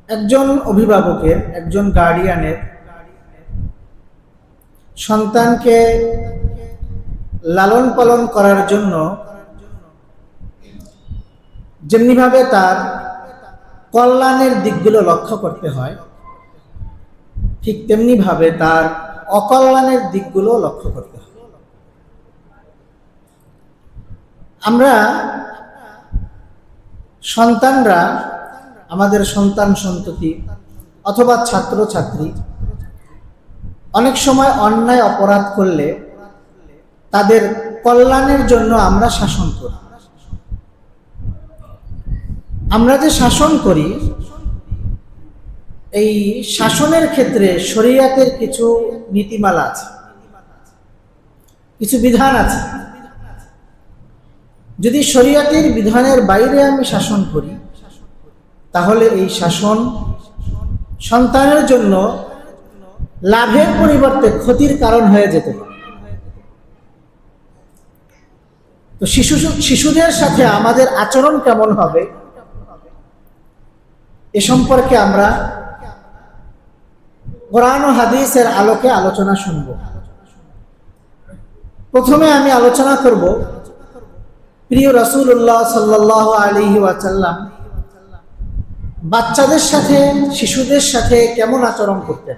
একজন অভিভাবকের, একজন গার্ডিয়ানের সন্তানকে লালন পালন করার জন্য যেমনিভাবে তার কল্যাণের দিকগুলো লক্ষ্য করতে হয়, ঠিক তেমনিভাবে তার অকল্যাণের দিকগুলো লক্ষ্য করতে হয়। আমরা সন্তানরা, আমাদের সন্তান সন্ততি অথবা ছাত্র ছাত্রী অনেক সময় অন্যায় অপরাধ করলে তাদের কল্যাণের জন্য আমরা শাসন করি। আমরা যে শাসন করি, এই শাসনের ক্ষেত্রে শরীয়তের কিছু নীতিমালা আছে, কিছু বিধান আছে। যদি শরীয়তের বিধানের বাইরে আমি শাসন করি, তাহলে এই শাসন সন্তানের জন্য লাভের পরিবর্তে ক্ষতির কারণ হয়ে যেতে পারে। তো শিশুদের সাথে আমাদের আচরণ কেমন হবে এ সম্পর্কে আমরা কোরআন ও হাদিসের আলোকে আলোচনা শুনব। প্রথমে আমি আলোচনা করব প্রিয় রাসূলুল্লাহ সাল্লাল্লাহু আলাইহি ওয়াসাল্লাম বাচ্চাদের সাথে, শিশুদের সাথে কেমন আচরণ করতেন।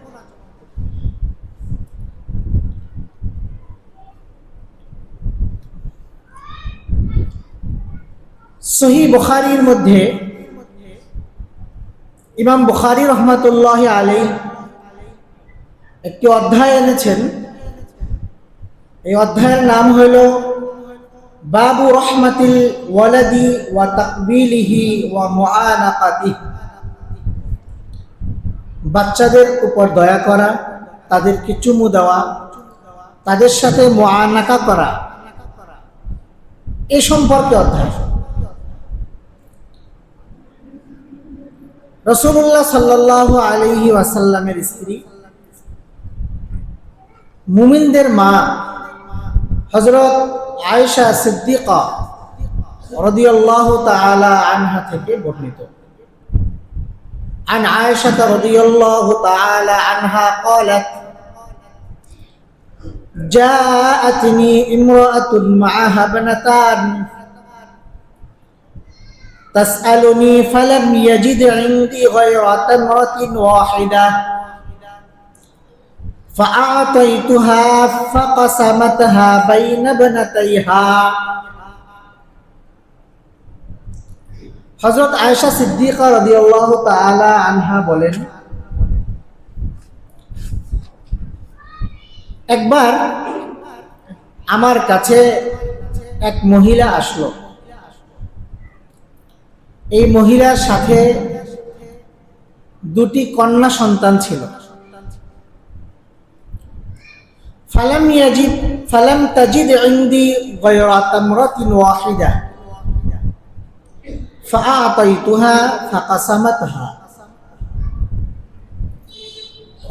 সহিহ বুখারীর মধ্যে ইমাম বুখারী রহমাতুল্লাহ আলাইহি একটি অধ্যায় এনেছেন। এই অধ্যায়ের নাম হলো বাবু রহমাতিল ওয়ালাদি ওয়া তাকবিলিহি ওয়া মুআনাকাতিহি। বাচ্চাদের উপর দয়া করা, তাদেরকে চুমু দেওয়া, তাদের সাথে মুআনাকা করা, এ সম্পর্কে অধ্যায়। রাসূলুল্লাহ সাল্লাল্লাহু আলাইহি ওয়াসাল্লামের স্ত্রী, মুমিনদের মা হযরত আয়েশা সিদ্দিকা রাদিয়াল্লাহু তাআলা আনহা থেকে বর্ণিত। عن عائشة رضي الله تعالى عنها قالت جاءتني امرأة معها ابنتان تسألني فلم يجد عندي غير تمرة واحدة فأعطيتها فقسمتها بين ابنتيها। হযরত আয়েশা সিদ্দিকা রাদিয়াল্লাহু তাআলা আনহা বলেন, একবার আমার কাছে এক মহিলা আসলো। এই মহিলার সাথে দুটি কন্যা সন্তান ছিল। ফালাম তাজিদ ইনদি গায়রা তামরাতিন ওয়াহিদা ফাআতাইতুহা ফাকাসামাতহা।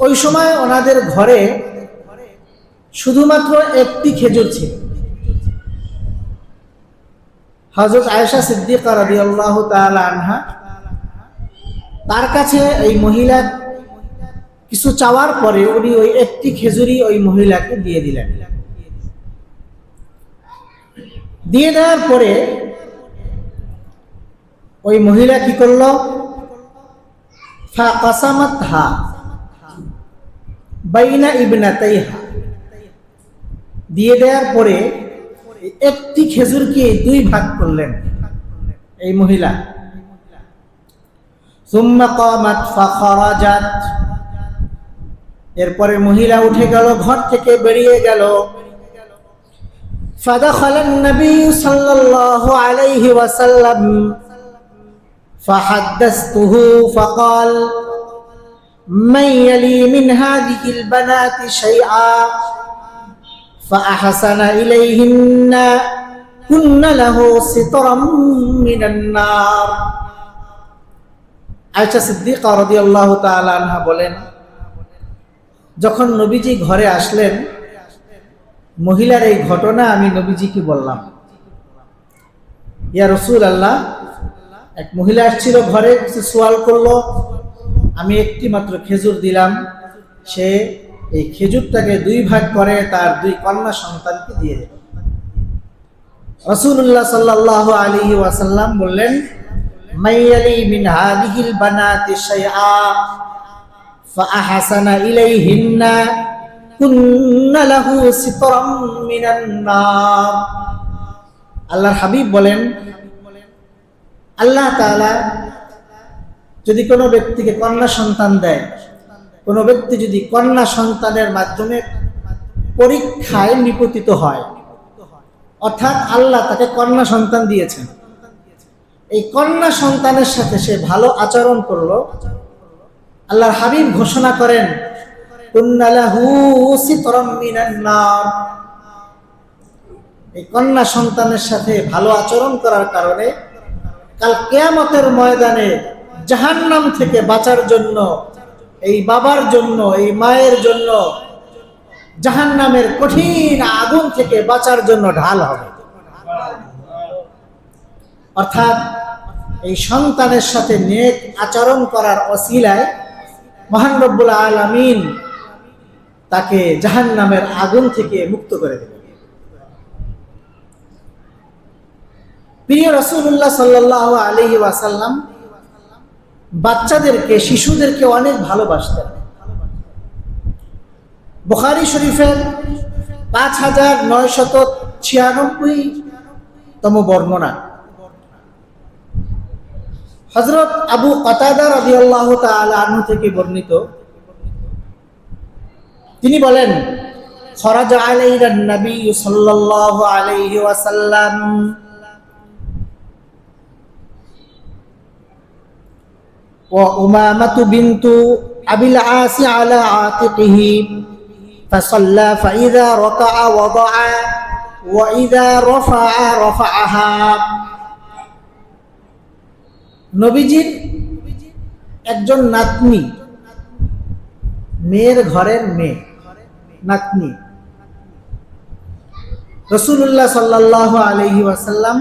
ওই সময় ওনাদের ঘরে শুধুমাত্র একটি খেজুর ছিল। হযরত আয়েশা সিদ্দিকা রাদিয়াল্লাহু তাআলা আনহা তার কাছে এই মহিলা কিছু চাওয়ার পরে উনি ওই একটি খেজুরই ওই মহিলাকে দিয়ে দিলেন। দিয়ে দেওয়ার পরে ওই মহিলা কি করলো, ফাকাসামাতহা বাইনা ইবনাতাইহা। দিয়ে দেওয়ার পরে একটি খেজুরকে দুই ভাগ করলেন এই মহিলা। সুম্মা কামাত ফাখারাজাত। এরপরে মহিলা উঠে গেল, ঘর থেকে বেরিয়ে গেল। ফাদাখালান নবী সাল্লাল্লাহু আলাইহি ওয়াসাল্লাম ফাহাদ্দাসতুহু ফাকাল মান ইয়ালি মিন হাযিহিল বানাতি শাইআ ফাআহসানা ইলাইহিন্না কুন্না লাহু সিতরাম মিনান নার। আয়েশা সিদ্দিকা রাদিয়াল্লাহু তাআলা আনহা বলেন, যখন নবীজি ঘরে আসলেন, মহিলার এই ঘটনা আমি নবীজিকে বললাম, ইয়া রাসূলুল্লাহ, এক মহিলা আসছিল ঘরে, কিছু সওয়াল করলো, আমি একটি মাত্র খেজুর দিলাম, সে এই খেজুরটাকে 2 ভাগ করে তার 2 কন্যা সন্তানকে দিয়ে দেবে। রাসূলুল্লাহ সাল্লাল্লাহু আলাইহি ওয়াসাল্লাম বললেন, মাইয়ালি মিন হাদিহিল বানাতি শাইআ ফাআহসানা ইলাইহিন্না কুন্না লাহু সিতরাম মিনান নার। আল্লাহর হাবিব বলেন, আল্লাহ তাআলা যদি কোনো ব্যক্তিকে কন্যা সন্তান দেয়, কোনো ব্যক্তি যদি কন্যা সন্তানের মাধ্যমে পরীক্ষায় নিপতিত হয়, অর্থাৎ আল্লাহ তাকে কন্যা সন্তান দিয়েছেন, এই কন্যা সন্তানের সাথে সে ভালো আচরণ করলো, আল্লাহর হাবিব ঘোষণা করেন, কুন্না লাহু সিতরাম মিনান নার। এই কন্যা সন্তানের সাথে ভালো আচরণ করার কারণে কাল কিয়ামতের ময়দানে জাহান্নাম থেকে বাঁচার জন্য এই বাবার জন্য, এই মায়ের জন্য জাহান্নামের কঠিন আগুন থেকে বাঁচার জন্য ঢাল হবে। অর্থাৎ এই সন্তানের সাথে নেক আচরণ করার ওসিলায় মহান রব্বুল আলামিন তাকে জাহান্নামের আগুন থেকে মুক্ত করে দেবেন। প্রিয় রাসূলুল্লাহ সাল্লাল্লাহু আলাইহি ওয়াসাল্লাম বাচ্চাদেরকে, শিশুদেরকে অনেক ভালোবাসতেন। বুখারী শরীফের 5996তম বর্ণনা, হযরত আবু কাতাদা রাদিয়াল্লাহু তাআলা আনহু থেকে বর্ণিত, তিনি বলেন, খরাজা আলাইনা নবী সাল্লাল্লাহু আলাইহি ওয়াসাল্লাম ওয়া উমামাতু বিনতু আবিল আস আলা আতিকিহি ফাসাল্লা ফাইযা রাকা'a ওয়াদা'a ওয়া ইযা রাফা'a রাফা'াহা। নবীজির একজন নাতনি, মেয়ের ঘরের মেয়ে, নাতনি, রাসূলুল্লাহ সাল্লাল্লাহু আলাইহি ওয়াসাল্লাম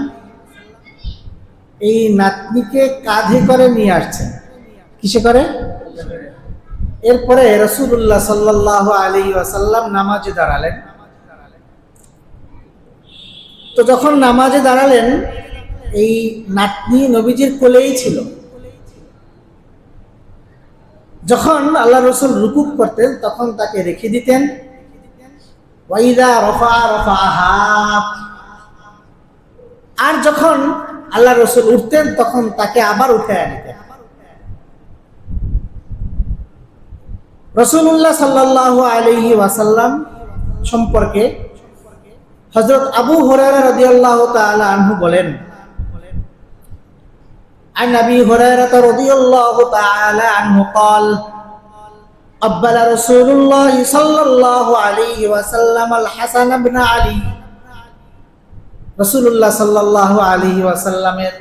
এই নাতনিকে কাঁধে করে নিয়ে আসছেন। কিসে করে? এরপরে রাসূলুল্লাহ সাল্লাল্লাহু আলাইহি ওয়াসাল্লাম নামাজে দাঁড়ালেন। তো যখন নামাজে দাঁড়ালেন, এই নাতনি নবীজির কোলেই ছিল। যখন আল্লাহ রাসূল রুকু করতেন তখন তাকে রেখে দিতেন, ওয়াইদা রাফা রাফাহা, আর যখন আল্লাহ রাসূল উঠতেন তখন তাকে আবার উঠায় নিতেন। রাসূলুল্লাহ সাল্লাল্লাহু আলাইহি ওয়াসাল্লাম সম্পর্কে হযরত আবু হুরায়রা রাদিয়াল্লাহু তাআলা আনহু বলেন, عن أبي هريرة رضي الله تعالى عنه قال قبل رسول الله صلى الله عليه وسلم الحسن بن علي। রাসূলুল্লাহ সাল্লাল্লাহু আলাইহি ওয়াসাল্লামের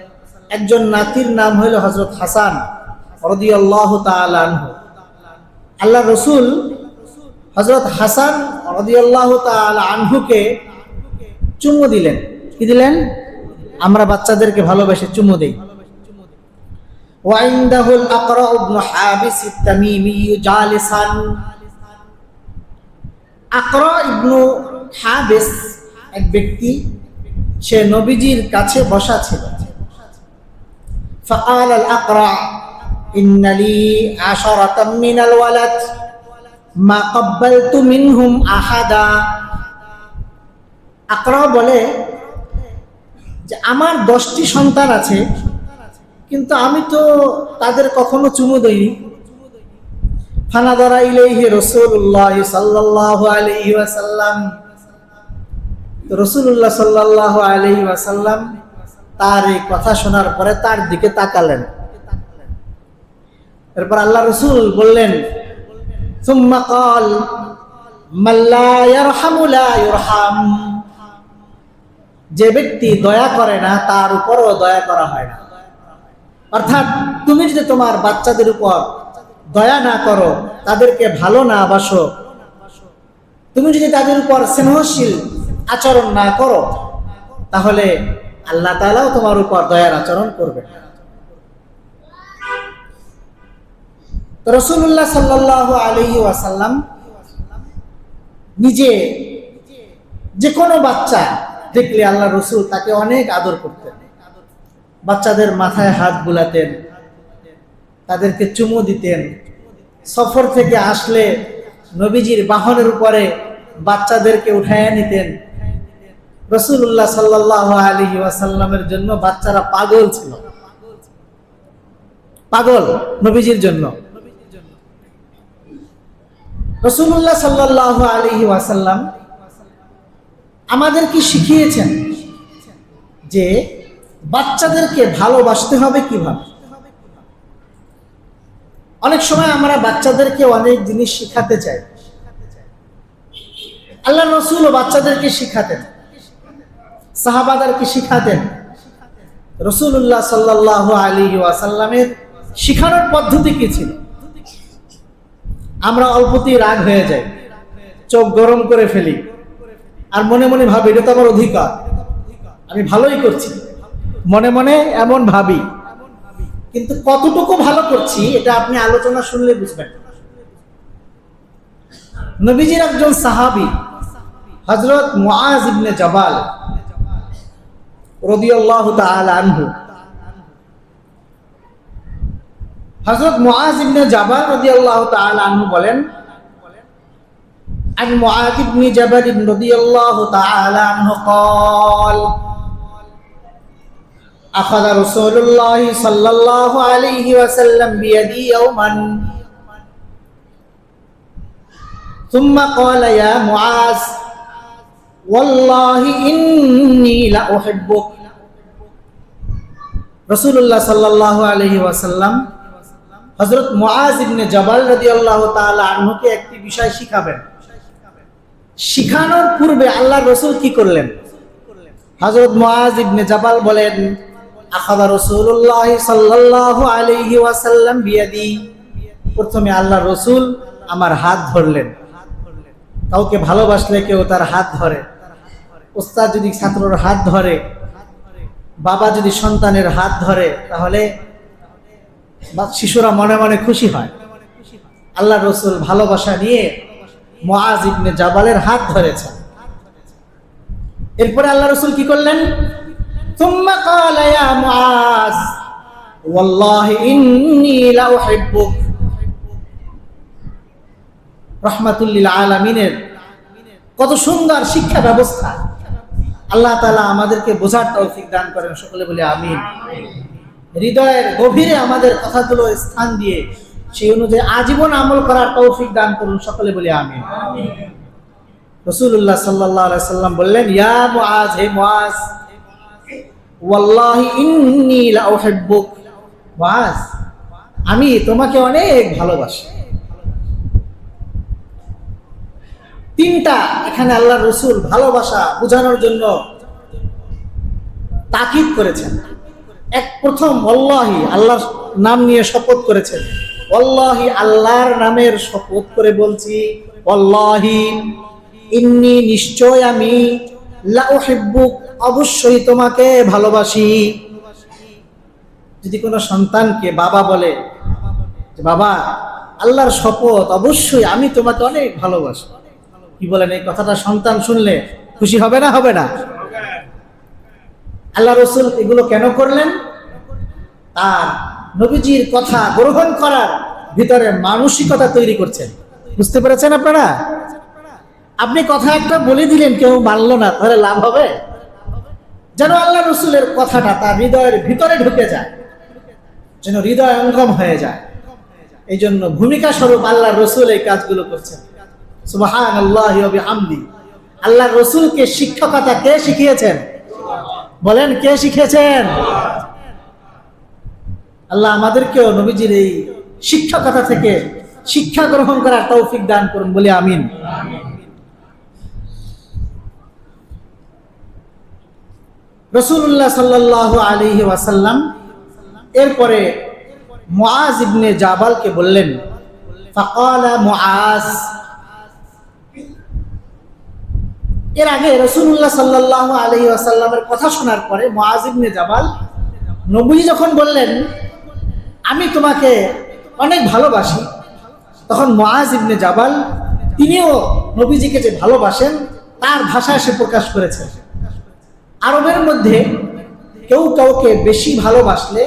একজন নাতির নাম হলো হযরত হাসান রাদিয়াল্লাহু তাআলা আনহু। আল্লাহ রাসূল হযরত হাসান রাদিয়াল্লাহু তাআলা আনহুকে চুমু দিলেন। কি দিলেন? আমরা বাচ্চাদেরকে ভালোবেসে চুমু দেই। وعنده الأقرع بن حابس التميمي جالسا। আকরা ইবনু হাবিস এক ব্যক্তি, সে নবীজির কাছে বসা ছিল। فقال الأقرع إن لي 10 من الولد ما قبلت منهم أحدا। আকরা বলে যে আমার 10টি সন্তান আছে, কিন্তু আমি তো তাদের কখনো চুমু দেইনি। ফানাদারা ইলাইহি রাসূলুল্লাহ সাল্লাল্লাহু আলাইহি ওয়াসাল্লাম। তো রাসূলুল্লাহ সাল্লাল্লাহু আলাইহি ওয়াসাল্লাম তার এই কথা শোনার পরে তার দিকে তাকালেন। এরপর আল্লাহ রাসূল বললেন, সুম্মা ক্বাল মান লা ইয়ারহামু লা ইরহাম। যে ব্যক্তি দয়া করে না তার উপরও দয়া করা হয় না। অর্থাৎ তুমি যদি তোমার বাচ্চাদের উপর দয়া না করো, তাদেরকে ভালো না বাসো, তুমি যদি তাদের উপর স্নেহশীল আচরণ না করো, তাহলে আল্লাহ তাআলাও তোমার উপর দয়ার আচরণ করবে। তো রাসূলুল্লাহ সাল্লাল্লাহু আলাইহি ওয়াসাল্লাম নিজে যে কোনো বাচ্চা দেখলে আল্লাহ রসুল তাকে অনেক আদর করতেন। বাচ্চাদের মাথায় হাত বুলাতেন, তাদেরকে চুমু দিতেন। সফর থেকে আসলে নবীজির বাহনের উপরে বাচ্চাদেরকে উঠায় নিতেন। রাসূলুল্লাহ সাল্লাল্লাহু আলাইহি ওয়াসাল্লামের জন্য বাচ্চারা পাগল ছিল, পাগল নবীজির জন্য। রাসূলুল্লাহ সাল্লাল্লাহু আলাইহি ওয়াসাল্লাম আমাদেরকে শিখিয়েছেন যে বাচ্চাদেরকে ভালোবাসতে হবে কিভাবে। অনেক সময় আমরা বাচ্চাদেরকে অনেক জিনিস শিখাতে চাই। আল্লাহ রাসূলও বাচ্চাদেরকে শিখাতেন, সাহাবাদেরকে শিখাতেন। রাসূলুল্লাহ সাল্লাল্লাহু আলাইহি ওয়াসাল্লামের শিখানোর পদ্ধতি কি ছিল? আমরা অল্পতেই রাগ হয়ে যাই, চোখ গরম করে ফেলি, আর মনে মনে ভাবি এটা তো আমার অধিকার, আমি ভালোই করছি, মনে মনে এমন ভাবি। কিন্তু কতটুকু ভালো করছি এটা আপনি আলোচনা শুনলে বুঝবেন। নবীজির একজন সাহাবী হযরত মুআজ ইবনে জাবাল রাদিয়াল্লাহু তাআলা আনহু, হযরত মুআজ ইবনে জাবাল রাদিয়াল্লাহু তাআলা আনহু বলেন, عن معاذ بن جبل رضي الله تعالى عنه قال أخذ رسول الله صلى الله عليه وسلم بيدي يوما ثم قال يا معاذ والله إني لأحبك। রাসূলুল্লাহ সাল্লাল্লাহু আলাইহি ওয়াসাল্লাম হযরত মুআজ ইবনে জাবাল রাদিয়াল্লাহু তাআলা আনহুকে একটি বিষয় শিখাবেন। শিখানোর পূর্বে আল্লাহর রাসূল কি করলেন? হযরত মুআজ ইবনে জাবাল বলেন, আখাযা রাসূলুল্লাহ সাল্লাল্লাহু আলাইহি ওয়াসাল্লাম বিয়াদি। প্রথমে আল্লাহর রাসূল আমার হাত ধরলেন। কাউকে ভালোবাসলে কেউ তার হাত ধরে। ওস্তাদ যদি ছাত্রর হাত ধরে, বাবা যদি সন্তানের হাত ধরে, তাহলে শিশুরা মনে মনে খুশি হয়। আল্লাহর রাসূল ভালোবাসা নিয়ে মুআজ ইবনে জাবালের হাত ধরেছেন। এরপরে আল্লাহ রাসূল কি করলেন? সুম্মা ক্বালা ইয়া মুআজ ওয়াল্লাহি ইন্নী লা উহিব্বুক। রাহমাতুল লিল আলামিনের কত সুন্দর শিক্ষা ব্যবস্থা। আল্লাহ তাআলা আমাদেরকে বোঝার তৌফিক দান করেন, সকলে বলি আমিন। হৃদয়ের গভীরে আমাদের কথাগুলো স্থান দিয়ে সেই অনুযায়ী আজীবন আমল করার তৌফিক দান করুন, সকলে বলি আমিন। রাসূলুল্লাহ সাল্লাল্লাহু আলাইহি সাল্লাম বললেন, ইয়া মুআজ, হে মুআজ, ওয়াল্লাহি ইন্নী লা উহিব্বুক। মুআজ, আমি তোমাকে অনেক ভালোবাসি। তিনটা এখানে আল্লাহর রাসূল ভালোবাসা বোঝানোর জন্য তাকিদ করেছেন। এক, প্রথম ওয়াল্লাহি, আল্লাহর নাম নিয়ে শপথ করেছেন। ওয়াল্লাহি, আল্লাহর নামের শপথ করে বলছি, ওয়াল্লাহি ইন্নী, নিশ্চয় আমি, লা উহিব্বুক, অবশ্যই তোমাকে ভালোবাসি। যদি কোনো সন্তানকে বাবা বলে, বাবা আল্লাহর শপথ, অবশ্যই আমি তোমাকে অনেক ভালোবাসি, কি বলেন? এই কথাটা সন্তান শুনলে খুশি হবে না? হবে না? আল্লাহ রাসূল এগুলো কেন করলেন? আর নবীজির কথা গ্রহণ করার ভিতরে মানসিকতা তৈরি করছেন। বুঝতে পেরেছেন আপনারা? আপনি কথা একটা বলে দিলেন, কেউ মানলো না, তাহলে লাভ হবে? যেন আল্লাহ রাসূলের কথাটা তার হৃদয়ের ভিতরে ঢুকে যায়, যেন হৃদয় অঙ্গম হয়ে যায়। এই জন্য ভূমিকা স্বরূপ আল্লাহর রাসূল এই কাজগুলো করছেন। সুবহানাল্লাহি ওয়া বিহামদি। আল্লাহর রাসূলকে শিক্ষকতা কে শিখিয়েছেন? বলেন, কে শিখিয়েছেন? আল্লাহ আমাদেরকেও নবীজির এই শিক্ষকতা থেকে শিক্ষা গ্রহণ করার তৌফিক দান করুন, বলি আমিন। রাসূলুল্লাহ সাল্লাল্লাহু আলাইহি ওয়াসাল্লাম এরপরে মুআজ ইবনে জাবালকে বললেন, ফাকালা মুআজ। এর আগে রাসূলুল্লাহ সাল্লাল্লাহু আলাইহি ওয়াসাল্লামের কথা শোনার পরে মুআজ ইবনে জাবাল, নবী যখন বললেন আমি তোমাকে অনেক ভালোবাসি, তখন মুআজ ইবনে জাবাল তিনিও নবীজিকে যে ভালোবাসেন তার ভাষায় সে প্রকাশ করেছেন। আরবের মধ্যে কেউ কাউকে বেশি ভালোবাসলে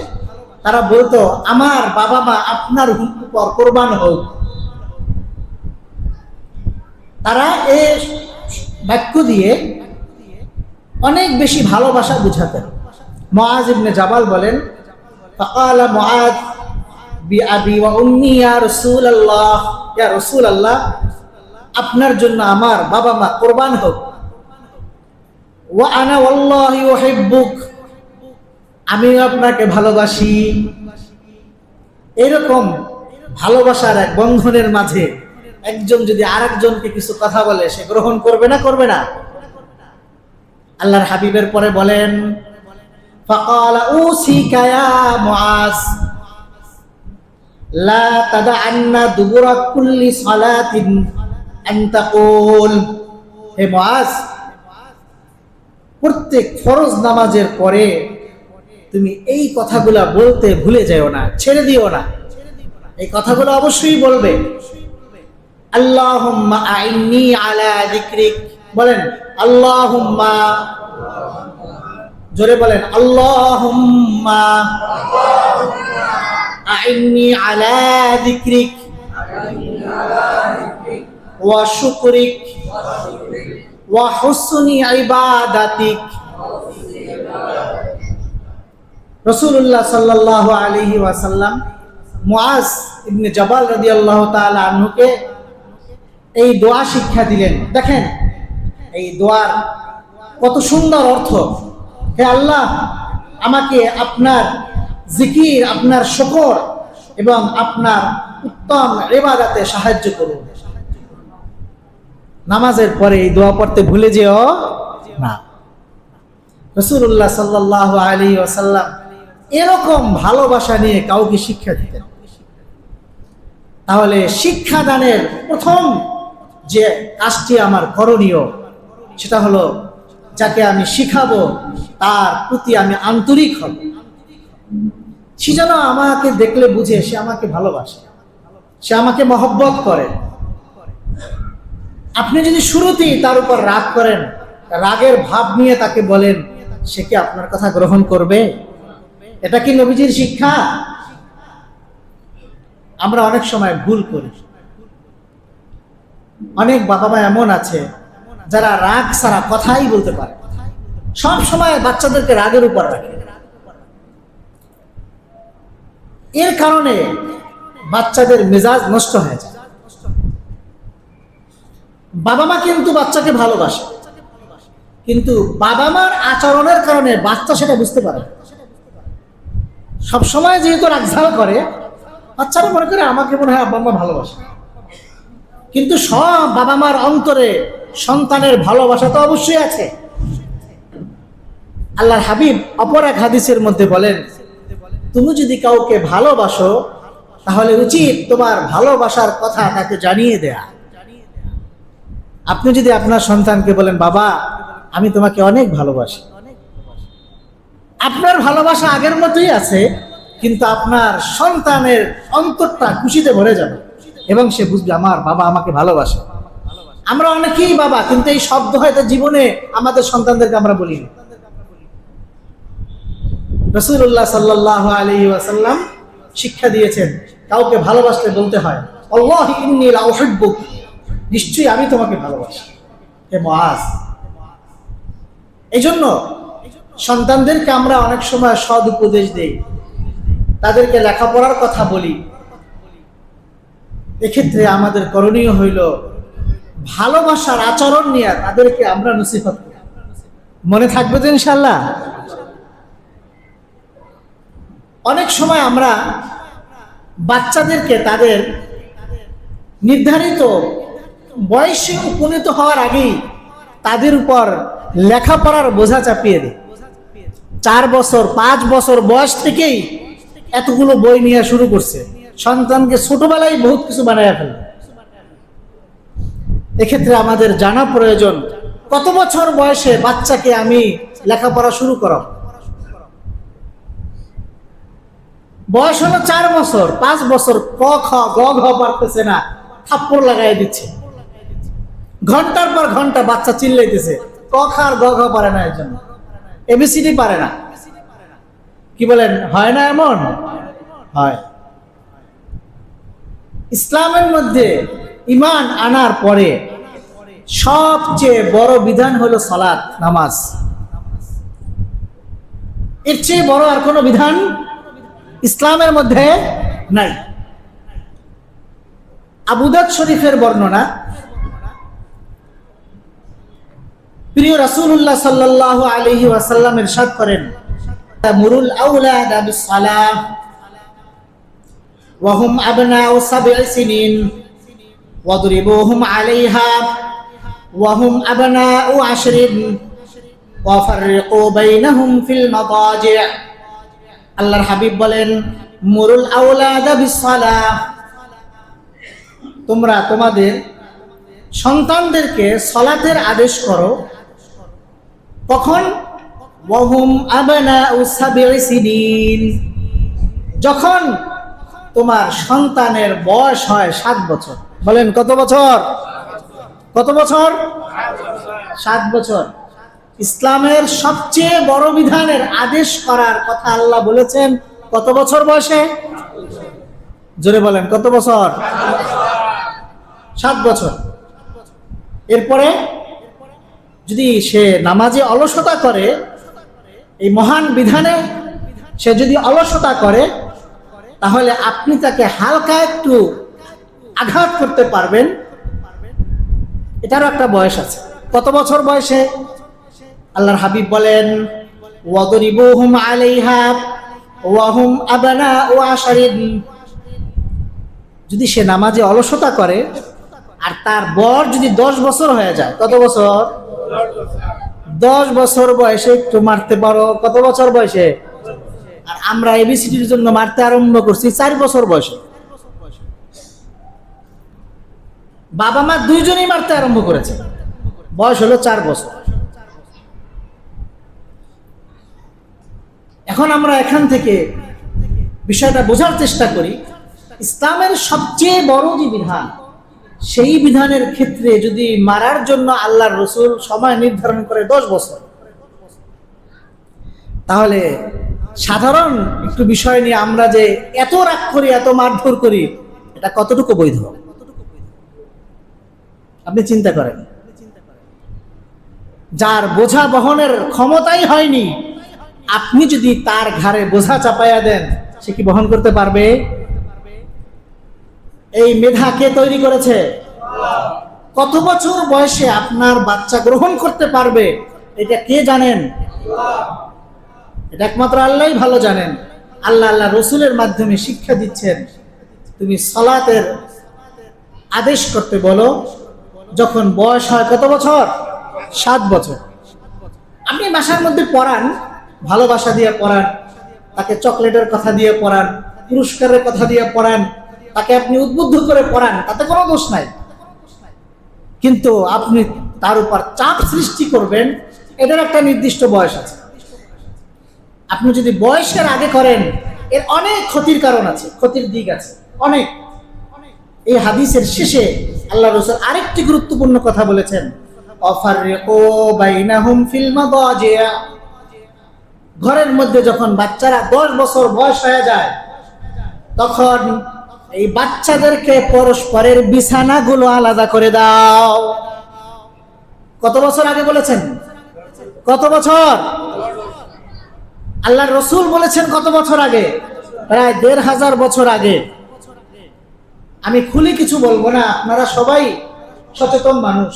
তারা বলতো, আমার বাবা মা আপনার উপর কোরবান হোক। তারা এই বাক্য দিয়ে অনেক বেশি ভালোবাসা বুঝাতেন। মুআজ ইবনে জাবাল বলেন, ফাকালা মুআজ বিআবি ওয়া উম্মি ইয়া রাসূলুল্লাহ, ইয়া রাসূলুল্লাহ, আপনার জন্য আমার বাবা মা কোরবান হোক। ওয়া আনা ওয়াল্লাহি উহিব্বুক, আমিও আপনাকে ভালোবাসি। এরকম ভালোবাসার এক বন্ধনের মাঝে একজন যদি আরেকজনকে কিছু কথা বলে সে গ্রহণ করবে না, করবে না? আল্লাহর হাবিবের পরে বলেন, ফাকালা উসিকা ইয়া মুআজ লা তাদআন্না দুবুরা কুল্লি সালাতিন আন তাকুল, হে মুআজ, প্রত্যেক ফরজ নামাজের পরে তুমি এই কথাগুলা বলতে ভুলে যাও না, ছেড়ে দিও না। এই কথাগুলো অবশ্যই বলবে। আল্লাহুম্মা আইন্নি আলা যিকরিক, বলেন আল্লাহুম্মা, জোরে বলেন আল্লাহুম্মা আইন্নি আলা যিকরিক ওয়া শুকরিক ওয়া হুসনি ইবাদাতিক। রাসূলুল্লাহ সাল্লাল্লাহু আলাইহি ওয়াসাল্লাম মুআজ ইবনে জাবাল রাদিয়াল্লাহু তাআলা আনহুকে এই দোয়া শিক্ষা দিলেন। দেখেন এই দোয়ার কত সুন্দর অর্থ। হে আল্লাহ, আমাকে আপনার জিকির, আপনার শুকর এবং আপনার উত্তম ইবাদতে সাহায্য করুন। নামাজের পরে এই দোয়া পড়তে ভুলে যেও না। রাসূলুল্লাহ সাল্লাল্লাহু আলাইহি ওয়াসাল্লাম এরকম ভালোবাসা নিয়ে কাউকে শিক্ষা দিতেন। তাহলে শিক্ষাদানের প্রথম যে কাজটি আমার করণীয় সেটা হলো, যাকে আমি শিখাবো তার প্রতি আমি আন্তরিক হব। সে যেন আমাকে দেখলে বুঝে সে আমাকে ভালোবাসে, সে আমাকে মহব্বত করে। আপনি যদি শুরুতেই তার উপর রাগ করেন, রাগের ভাব নিয়ে তাকে বলেন, সে কি আপনার কথা গ্রহণ করবে? এটা কি নবীজির শিক্ষা? আমরা অনেক সময় ভুল করি। অনেক বাবা মা এমন আছে যারা রাগ ছাড়া কথাই বলতে পারে, সব সময় বাচ্চাদেরকে রাগের উপর রাখে। এর কারণে বাচ্চাদের মেজাজ নষ্ট হয়ে যায়। বাবা মা কিন্তু বাচ্চাকে ভালোবাসে, কিন্তু বাবা মার আচরণের কারণে বাচ্চা সেটা বুঝতে পারে। সবসময় যেহেতু রাগঝাল করে, বাচ্চারা মনে করে আমাকে মনে হয় আব্বা আম্মা ভালোবাসে, কিন্তু সব বাবা মার অন্তরে সন্তানের ভালোবাসা তো অবশ্যই আছে। আল্লাহর হাবিব অপর এক হাদিসের মধ্যে বলেন, তুমি যদি কাউকে ভালোবাসো তাহলে উচিত তোমার ভালোবাসার কথা তাকে জানিয়ে দেয়া। আপনি যদি আপনার সন্তানকে বলেন, বাবা আমি তোমাকে অনেক ভালোবাসি, আপনার ভালোবাসা আগের মতোই আছে, কিন্তু আপনার সন্তানের অন্তরটা খুশিতে ভরে যাবে এবং সে বুঝবে আমার বাবা আমাকে ভালোবাসে। আমরা অনেকেই বাবা, কিন্তু এই শব্দ হয়তো জীবনে আমাদের সন্তানদেরকে আমরা বলি না। রাসূলুল্লাহ সাল্লাল্লাহু আলাইহি ওয়াসাল্লাম শিক্ষা দিয়েছেন, কাউকে ভালোবাসলে বলতে হয়, আল্লাহি ইন্নী লা উহিব্বুক, নিশ্চয়ই আমি তোমাকে ভালোবাসি হে মুআজ। এই জন্য সন্তানদেরকে আমরা অনেক সময় সদ উপদেশ দেই, তাদেরকে লেখাপড়ার কথা বলি। এক্ষেত্রে আমাদের করণীয় হইল ভালোবাসার আচরণ নিয়ে তাদেরকে আমরা নসিহত করি। মনে থাকবে তো ইনশাআল্লাহ? অনেক সময় আমরা বাচ্চাদেরকে তাদের নির্ধারিত বয়সে উপনীত হওয়ার আগেই তাদের উপর লেখাপড়ার বোঝা চাপিয়ে দিই। 4 বছর 5 বছর বয়স থেকেই এতগুলো বই নিয়ে শুরু করছে, সন্তানকে ছোটবেলায় বহুত কিছু বানায় ফেলে। এক্ষেত্রে আমাদের জানা প্রয়োজন, কত বছর বয়সে বাচ্চাকে আমি লেখাপড়া শুরু করাব। বয়স হলো 4 বছর, 5 বছর, ক খ গ ঘ পারতেছে না, থাপ্পড় লাগাই দিচ্ছে। ঘন্টার পর ঘন্টা বাচ্চা চিল্লাইতেছে, ক খ আর গ ঘ পারে না, এর জন্য এবিসিডি পারে না। কি বলেন, হয় না এমন? হয়। ইসলামের মধ্যে ঈমান আনার পরে সবচেয়ে বড় বিধান হলো সালাত, নামাজ। এর চেয়ে বড় আর কোনো বিধান ইসলামের মধ্যে নাই। আবু দাউদ শরীফের বর্ণনা, প্রিয় রাসূলুল্লাহ সাল্লাল্লাহু আলাইহি ওয়াসাল্লাম ইরশাদ করেন, মুরুল আওলাদা বিসসালাহ ওয়া হুম আবনাউ 7 সিনিন ওয়াদরিবুহুম আলাইহা ওয়া হুম আবনাউ 10 ওয়া ফাররিকু বাইনাহুম ফিল মাদাজি'। আল্লাহর হাবিব বলেন, মুরুল আওলাদা বিসসালাহ, তোমরা তোমাদের সন্তানদেরকে সালাতের আদেশ করো। কখন? ওয়াহুম আবনাউ 7 সিনিন, যখন তোমার সন্তানের বয়স হয় 7 বছর। বলেন কত বছর? কত বছর? 7 বছর। ইসলামের সবচেয়ে বড় বিধানের আদেশ করার কথা আল্লাহ বলেছেন কত বছর বয়সে? জোরে বলেন, কত বছর? 7 বছর। এরপরে যদি সে নামাজে অলসতা করে, এই মহান বিধানে সে যদি অলসতা করে, তাহলে আপনি তাকে হালকা একটু আঘাত করতে পারবেন। এটারও একটা বয়স আছে। কত বছর বয়সে? আল্লাহর হাবিব বলেন, ওয়াদরিবুহুম আলাইহা ওয়া হুম আবনাউ 10। যদি সে নামাজে অলসতা করে আর তার বয়স যদি 10 বছর হয়ে যায়, কত বছর? 10 বছর বয়সে একটু মারতে পারো। কত বছর বয়সে? আর আমরা এবিসিডির জন্য মারতে আরম্ভ করছি 4 বছর বয়সে। বাবা মা দুইজনেই মারতে আরম্ভ করেছে, বয়স হলো 4 বছর। এখন আমরা এখান থেকে বিষয়টা বোঝার চেষ্টা করি, ইসলামের সবচেয়ে বড় যে বিধান, সেই বিধানের ক্ষেত্রে যদি মারার জন্য আল্লাহর রাসূল সময় নির্ধারণ করে 10 বছর, তাহলে সাধারণ একটু বিষয় নিয়ে আমরা যে এত রাগ করি, এত মারধর করি, এটা কতটুকু বৈধ? আপনি চিন্তা করেন। যার বোঝা বহনের ক্ষমতাই হয়নি, আপনি যদি তার ঘাড়ে বোঝা চাপাইয়া দেন, সে কি বহন করতে পারবে? এই মেধা কে তৈরি করেছে? কত বছর বয়সে আপনার বাচ্চা গ্রহণ করতে পারবে, এটা কে জানেন? এটা একমাত্র আল্লাহই ভালো জানেন। আল্লাহ আল্লাহ রসুলের মাধ্যমে শিক্ষা দিচ্ছেন, তুমি সালাতের আদেশ করতে বলো যখন বয়স হয় কত বছর? 7 বছর। আপনি বাসার মধ্যে পড়ান, ভালোবাসা দিয়ে পড়ান, তাকে চকলেটের কথা দিয়ে পড়ান, পুরস্কারের কথা দিয়ে পড়ান, তাকে আপনি উদ্বুদ্ধ করে পড়ান, তাতে কোনো দোষ নাই। কিন্তু আপনি তার উপর চাপ সৃষ্টি করবেন, এটার একটা নির্দিষ্ট বয়স আছে। আপনি যদি বয়সের আগে করেন, এর অনেক ক্ষতির কারণ আছে, ক্ষতির দিক আছে অনেক। এই হাদিসের শেষে আল্লাহ রাসূল আরেকটি গুরুত্বপূর্ণ কথা বলেছেন, আফাররিকু বাইনাহুম ফিল মাদাজি'। ঘরের মধ্যে যখন বাচ্চারা 10 বছর বয়স হয়ে যায়, তখন এই বাচ্চাদেরকে পরস্পরের বিছানাগুলো আলাদা করে দাও। কত বছর আগে বলেছেন? কত বছর? আল্লাহর রাসূল বলেছেন কত বছর আগে? প্রায় 1500 বছর আগে। আমি খুলে কিছু বলবো না, আপনারা সবাই সচেতন মানুষ।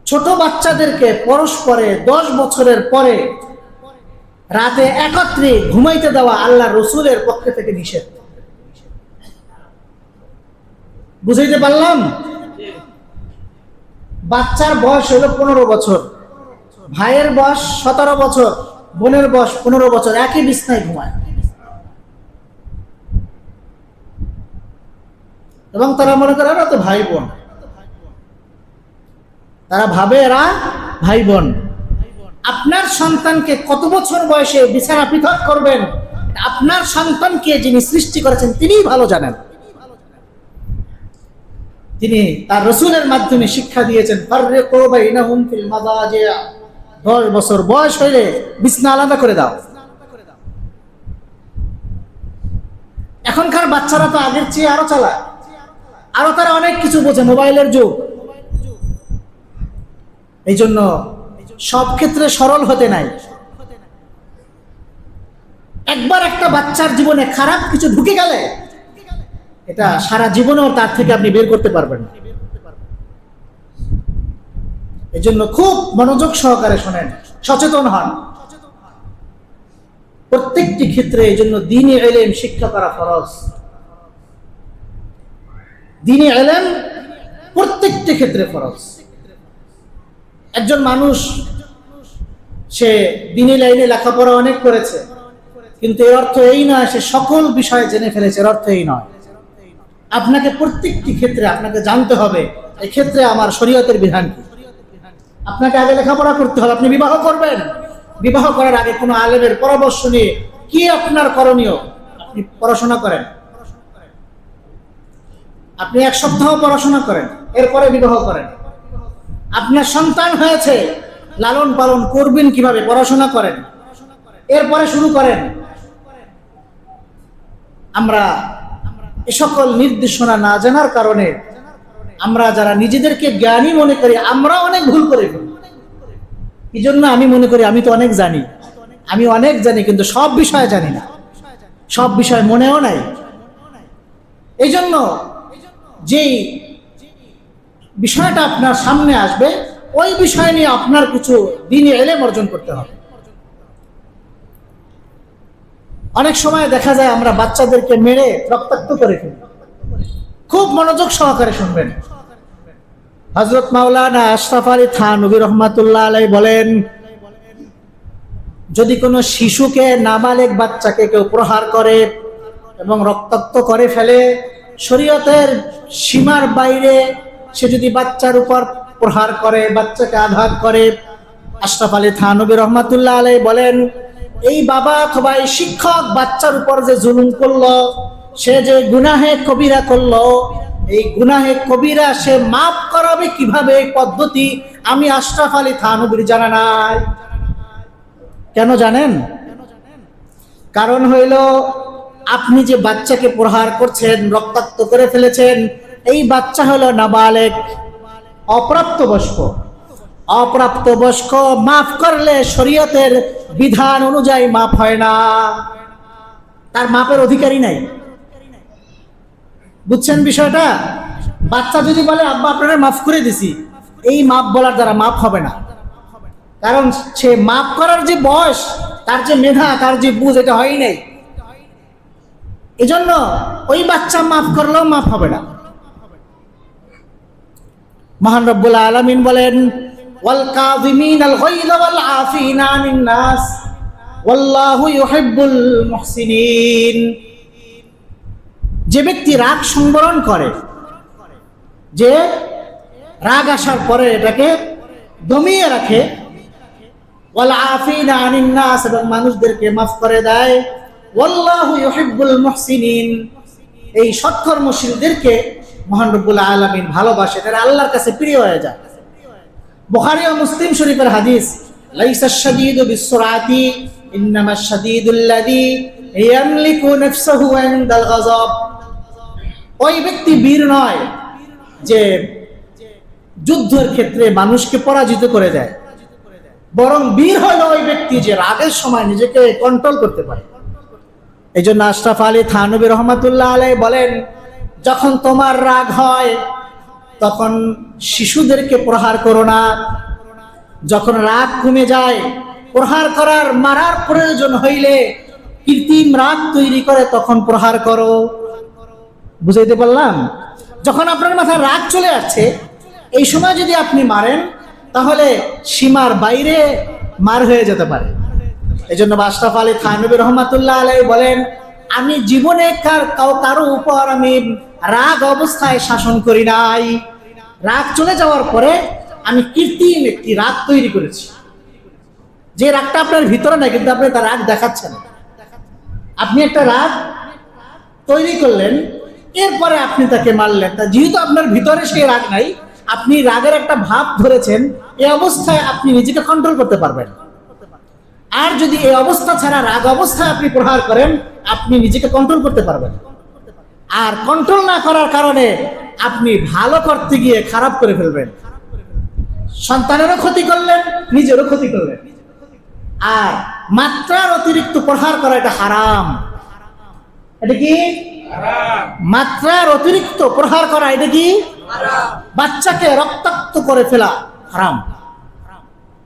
ছোট বাচ্চাদেরকে পরস্পরে 10 বছরের পরে রাতে একত্রে ঘুমাইতে দেওয়া আল্লাহর রাসূলের পক্ষ থেকে নিষেধ। বুঝাইতে পারলাম? বাচ্চার বয়স হলো 15 বছর, ভাইয়ের বয়স 17 বছর, বোনের বয়স 15 বছর, একই বিছনায় ঘুমায়। এবং তারা মনে করে এরা তো ভাই বোন, তারা ভাবে এরা ভাই বোন। আপনার সন্তানকে কত বছর বয়সে বিছানা পৃথক করবেন, আপনার সন্তানকে যিনি সৃষ্টি করেছেন তিনিই ভালো জানেন। তিনি তার রাসূলের মাধ্যমে শিক্ষা দিয়েছেন, ফাররিকু বাইনাহুম ফিল মাদাজি', 10 বছর বয়স হইলে বিছনা আলাদা করে দাও। এখনকার বাচ্চারা তো আগের চেয়ে আরো চালাক, আরো তারা অনেক কিছু বোঝে, মোবাইলের যুগ। এই জন্য সব ক্ষেত্রে সরল হতে নাই। একবার একটা বাচ্চার জীবনে খারাপ কিছু ঢুকে গেলে এটা সারা জীবনেও তার থেকে আপনি বের করতে পারবেন না। এই জন্য খুব মনোযোগ সহকারে শোনেন, সচেতন হন প্রত্যেকটি ক্ষেত্রে। এই জন্য দ্বীনি ইলম শিক্ষা করা ফরজ। দ্বীনি ইলম প্রত্যেকটি ক্ষেত্রে ফরজ। একজন মানুষ সে দ্বীনি লাইনে লেখাপড়া অনেক করেছে, কিন্তু এর অর্থ এই নয় সে সকল বিষয় জেনে ফেলেছে, এর অর্থ এই নয়। আপনাকে প্রত্যেকটি ক্ষেত্রে আপনাকে জানতে হবে এই ক্ষেত্রে আমার শরীয়তের বিধান কি। আপনাকে আগে লেখাপড়া করতে হবে। আপনি বিবাহ করবেন, বিবাহ করার আগে কোনো আলেমের পরামর্শ নিয়ে কি আপনার করণীয় আপনি পড়াশোনা করেন। আপনি 1 সপ্তাহ পড়াশোনা করেন, এরপরে বিবাহ করেন। আপনার সন্তান হয়েছে, লালন পালন করবেন কিভাবে পড়াশোনা করেন, এরপরে শুরু করেন। আমরা এ সকল নির্দেশনা না জানার কারণে আমরা যারা নিজেদেরকে জ্ঞানী মনে করি আমরা অনেক ভুল করে ফেলি। এই জন্য আমি মনে করি আমি তো অনেক জানি, আমি অনেক জানি, কিন্তু সব বিষয় জানি না, সব বিষয় মনেও নাই। এই জন্য যেই বিষয়টা আপনার সামনে আসবে ওই বিষয় নিয়ে আপনার কিছু দ্বীনি ইলম অর্জন করতে হবে। অনেক সময় দেখা যায় আমরা বাচ্চাদেরকে মেরে রক্তাক্ত করে ফেলি। খুব মনোযোগ সহকারে শুনবেন। হযরত মাওলানা আশরাফ আলী থানভী রহমাতুল্লাহ আলাইহি বলেন, যদি কোনো শিশুকে, নাবালেগ বাচ্চাকে কেউ প্রহার করে এবং রক্তাক্ত করে ফেলে, শরীয়তের সীমার বাইরে সে যদি বাচ্চার উপর প্রহার করে, বাচ্চাকে আঘাত করে, আশরাফ আলী থানভী রহমাতুল্লাহ আলাইহি বলেন, এই বাবা অথবা এই শিক্ষক বাচ্চার উপর যে জুলুম করলো, সে যে গুনাহে কবিরা করলো, এই গুনাহে কবিরা সে মাফ করাবে কিভাবে এই পদ্ধতি আমি আশরাফ আলী থানভীর জানা নাই। কেন জানেন? কারণ হইল আপনি যে বাচ্চাকে প্রহার করছেন, রক্তাক্ত করে ফেলেছেন, এই বাচ্চা হলো নাবালেগ, অপ্রাপ্তবয়স্ক। অপ্রাপ্তবয়স্ক মাফ করলে শরীয়তের বিধান অনুযায়ী মাফ হয় না, তার মাপের অধিকারী নাই। বুঝছেন বিষয়টা? বাচ্চা যদি বলে আব্বা আপনারা মাফ করে দিছি, এই মাফ বলার দ্বারা মাফ হবে না। কারণ সে মাফ করার যে বয়স, তার যে মেধা, তার যে বুঝ, এটা হয় নাই। এজন্য ওই বাচ্চা মাফ করলেও মাফ হবে না। মহান রব্বুল আলামিন বলেন, ওয়াল কাযিমিনাল গায়যা ওয়াল আফিনা আনিন নাস ওয়াল্লাহু ইউহিব্বুল মুহসিনিন। যে ব্যক্তি রাগ সংবরণ করে, যে রাগ আসার পরে এটাকে দমিয়ে রাখে, ওয়াল আফিনা আনিন নাস, এবং মানুষদেরকে মাফ করে দেয়, ওয়াল্লাহু ইউহিব্বুল মুহসিনিন, এই সৎকর্মশীলদেরকে মহান রব্বুল আলামিন ভালোবাসে, তারা আল্লাহর কাছে প্রিয় হয়ে যায়। বুখারী ও মুসলিম শরীফের হাদিস, লাইসাশ শাদীদু বিসসুরাতি ইন্নামাশ শাদীদুল্লাযী ইয়ামলিকু নাফসাহু ইনদাল গাযাব। ওই ব্যক্তি বীর নয় যে যুদ্ধের ক্ষেত্রে মানুষকে পরাজিত করে দেয়, বরং বীর হলো ওই ব্যক্তি যে রাগের সময় নিজেকে কন্ট্রোল করতে পারে। এই জন্য আশরাফ আলী থানভী রহমাতুল্লাহ আলাইহি বলেন, যখন তোমার রাগ হয় তখন শিশুদেরকে প্রহার করো না, যখন রাগ কমে যায়, প্রহার করার, মারার প্রয়োজন হইলে কৃত্রিম রাগ তৈরি করে তখন প্রহার করো। বুঝাইতে পারলাম? যখন আপনার মাথায় রাগ চলে আসছে, এই সময় যদি আপনি মারেন তাহলে সীমার বাইরে মার হয়ে যেতে পারে। এই জন্য আশরাফ আলী থানভী রহমাতুল্লাহ আলাইহি বলেন, আমি জীবনে কারো উপর আমি রাগ অবস্থায় শাসন করি নাই। রাগ চলে যাওয়ার পরে আমি কৃত্রিম একটি রাগ তৈরি করেছি, যে রাগটা আপনার ভিতরে নাই, কিন্তু আপনি তার রাগ দেখাচ্ছেন। আপনি একটা রাগ তৈরি করলেন, এরপরে আপনি তাকে মারলেন। তা যেহেতু আপনার ভিতরে সেই রাগ নাই, আপনি রাগের একটা ভাব ধরেছেন, এই অবস্থায় আপনি নিজেকে কন্ট্রোল করতে পারবেন। আর যদি এই অবস্থা ছাড়া রাগ অবস্থায় আপনি প্রহার করেন, আপনি নিজেকে কন্ট্রোল করতে পারবেন। আর কন্ট্রোল না করার কারণে আপনি ভালো করতে গিয়ে খারাপ করে ফেলবেন, সন্তানেরও ক্ষতি করলেন, নিজেরও ক্ষতি করলেন। আর মাত্রার অতিরিক্ত প্রহার করা এটা হারাম। এটা কি মাত্রার অতিরিক্ত প্রহার করা? এটা কি বাচ্চাকে রক্তাক্ত করে ফেলা হারাম।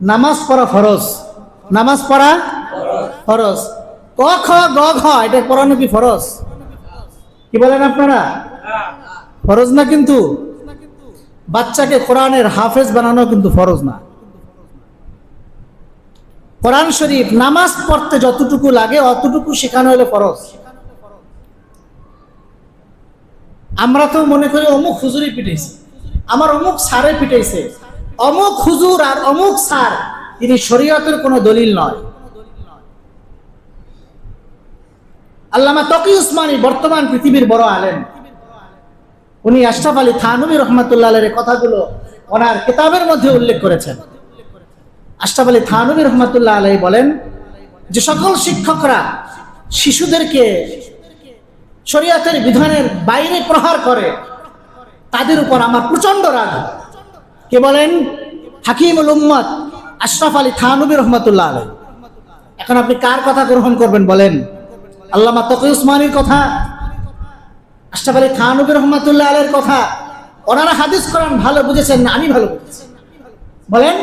নামাজ পড়া ফরজ, নামাজ পড়া ফরজ। ক খ গ ঘ এটা পড়ানো কি ফরজ? কি বলেন আপনারা? ফরজ না। কিন্তু বাচ্চাকে কোরআনের হাফেজ বানানো কিন্তু ফরজ না। কোরআন শরীফ নামাজ পড়তে যতটুকু লাগে অতটুকু শেখানো হলো ফরজ। আমরা তো মনে করি অমুক হুজুরই পিটাইছে, আমার অমুক স্যারে পিটাইছে। অমুক হুজুর আর অমুক স্যার তিনি শরীয়তের কোনো দলিল নয়। আল্লামা তকি উসমানী বর্তমান পৃথিবীর বড় আলেম, উনি আশরাফ আলী থানভী রহমাতুল্লাহ আলাইহির কথাগুলো ওনার কিতাবের মধ্যে উল্লেখ করেছেন। আশরাফ আলী থানভী রহমাতুল্লাহ আলাইহি বলেন যে সকল শিক্ষকরা শিশুদেরকে শরীয়তের বিধানের বাইরে প্রহার করে তাদের উপর আমার প্রচন্ড রাগ। কে বলেন? হাকিমুল উম্মত আশরাফ আলী থানভী রহমাতুল্লাহ আলাইহি। এখন আপনি কার কথা গ্রহণ করবেন বলেন? আল্লামা তকি উসমানীর কথা, আশরাফ আলী থানভী রহমাতুল্লাহ আলাইহির কথা? ওনারা হাদিস কোরআন ভালো বুঝেছেন না আমি ভালো বুঝেছি? বলেন।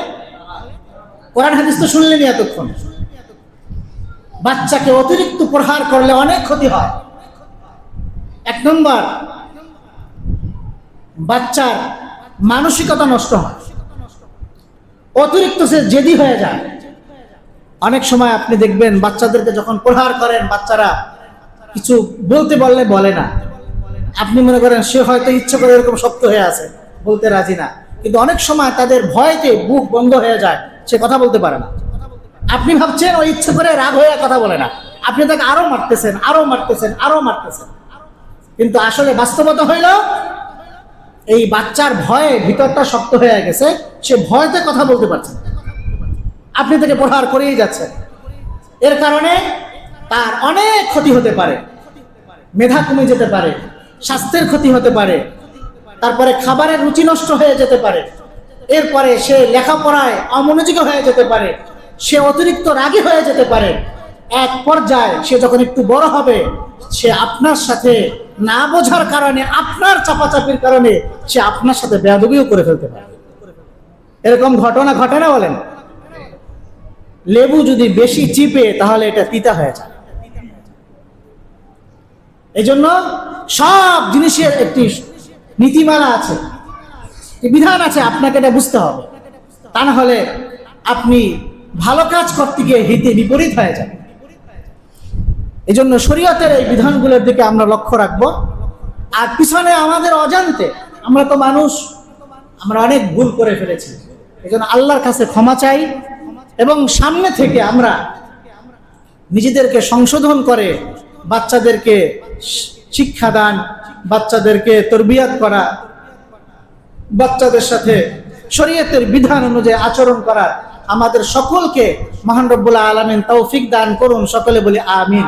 কোরআন হাদিস তো শুনলেনি এতক্ষণ। বাচ্চাকে অতিরিক্ত প্রহার করলে অনেক ক্ষতি হয়। এক নম্বর, বাচ্চার মানসিকতা নষ্ট হয়, অতিরিক্ত সে জেদি হয়ে যায়। অনেক সময় আপনি দেখবেন বাচ্চাদেরকে যখন প্রহার করেন, বাচ্চারা কিছু বলতে বললে বলে না। আপনি মনে করেন সে হয়তো ইচ্ছে করে এরকম শক্ত হয়ে আছে, বলতে রাজি না, কিন্তু অনেক সময় তাদের ভয়তে বুক বন্ধ হয়ে যায়, সে কথা বলতে পারে না। আপনি ভাবছেন ও ইচ্ছে করে রাগ হয়ে কথা বলে না, আপনি তাকে আরো মারতেছেন, আরো মারতেছেন, আরো মারতেছেন, কিন্তু আসলে বাস্তবতা হইল এই বাচ্চার ভয়ে ভিতরটা শক্ত হয়ে গেছে, সে ভয়তে কথা বলতে পারছে না। আপনি তাকে প্রহার করেই যাচ্ছেন, এর কারণে তার অনেক ক্ষতি হতে পারে। মেধা কমে যেতে পারে, স্বাস্থ্যের ক্ষতি হতে পারে, তারপরে খাবারের রুচি নষ্ট হয়ে যেতে পারে, এরপরে সে লেখাপড়ায় অমনোযোগী হয়ে যেতে পারে, সে অতিরিক্ত রাগী হয়ে যেতে পারে। এক পর্যায়ে সে যখন একটু বড় হবে, সে আপনার সাথে না বোঝার কারণে, আপনার চাপাচাপির কারণে সে আপনার সাথে বেয়াদবিও করে ফেলতে পারে। এরকম ঘটনা ঘটে না? বলেন। লেবু যদি বেশি চিপে তাহলে এটা তিতা হয়ে যায়। এই জন্য সব জিনিসের একটি নীতিমালা আছে, বিধান আছে, আপনাকে এটা বুঝতে হবে। তা না হলে আপনি ভালো কাজ করতে গিয়ে হিতে বিপরীত হয়ে যাবে। এই জন্য শরীয়তের এই বিধানগুলোর দিকে আমরা লক্ষ্য রাখবো। আর পিছনে আমাদের অজান্তে, আমরা তো মানুষ, আমরা অনেক ভুল করে ফেলেছি। এই জন্য আল্লাহর কাছে ক্ষমা চাই এবং সামনে থেকে আমরা নিজেদেরকে সংশোধন করে বাচ্চাদেরকে শিক্ষাদান, বাচ্চাদেরকে তরবিয়াত করা, বাচ্চাদের সাথে শরীয়তের বিধান অনুযায়ী আচরণ করা আমাদের সকলকে মহান রব্বুল আলামিন তৌফিক দান করুন। সকলে বলি আমিন।